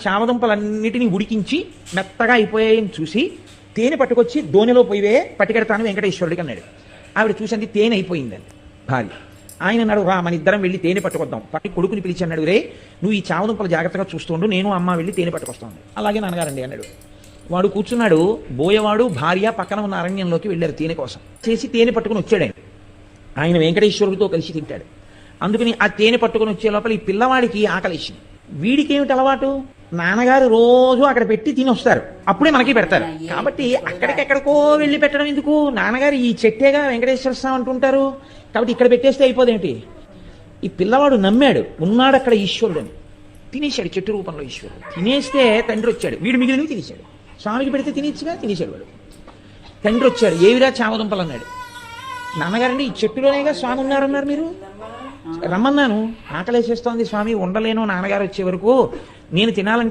చామదుంపలన్నిటినీ ఉడికించి మెత్తగా అయిపోయాయని చూసి తేనె పట్టుకొచ్చి దోణిలో పోయివే పట్టుకెడతాను వెంకటేశ్వరుడికి అన్నాడు. ఆవిడ చూసింది తేనె అయిపోయిందండి భార్య. ఆయన అన్నాడు, రా మన ఇద్దరం వెళ్ళి తేనె పట్టుకొద్దాం. పట్టి కొడుకుని పిలిచి అన్నాడు, రే నువ్వు ఈ చామదుంపలు జాగ్రత్తగా చూస్తుండు, నేను అమ్మ వెళ్ళి తేనె పట్టుకొస్తాను. అలాగే నాన్నగారండి అన్నాడు. వాడు కూర్చున్నాడు. బోయవాడు భార్య పక్కన ఉన్న అరణ్యంలోకి వెళ్ళారు తేనె కోసం. చేసి తేనె పట్టుకుని వచ్చాడు ఆయన వెంకటేశ్వరుడితో కలిసి తింటాడు. అందుకని ఆ తేనె పట్టుకుని వచ్చే లోపల ఈ పిల్లవాడికి ఆకలిసింది. వీడికి ఏమిటి అలవాటు, నాన్నగారు రోజు అక్కడ పెట్టి తిని వస్తారు, అప్పుడే మనకి పెడతారు. కాబట్టి అక్కడికెక్కడికో వెళ్ళి పెట్టడం ఎందుకు, నాన్నగారు ఈ చెట్టేగా వెంకటేశ్వర స్వామి అంటుంటారు, కాబట్టి ఇక్కడ పెట్టేస్తే అయిపోదేంటి. ఈ పిల్లవాడు నమ్మాడు, ఉన్నాడు అక్కడ ఈశ్వరుడు అని. తినేశాడు చెట్టు రూపంలో ఈశ్వరుడు. తినేస్తే తండ్రి వచ్చాడు, వీడు మిగిలినవి తినేశాడు. స్వామికి పెడితే తినేచ్చుగా, తినేశాడు వాడు. తండ్రి వచ్చాడు, ఏవిరా చామదుంపలు అన్నాడు. నాన్నగారండి ఈ చెట్టులోనేగా స్వామి ఉన్నారన్నారు, మీరు రమ్మన్నాను, ఆకలేసేస్తోంది స్వామి, ఉండలేను నాన్నగారు వచ్చే వరకు, నేను తినాలంటే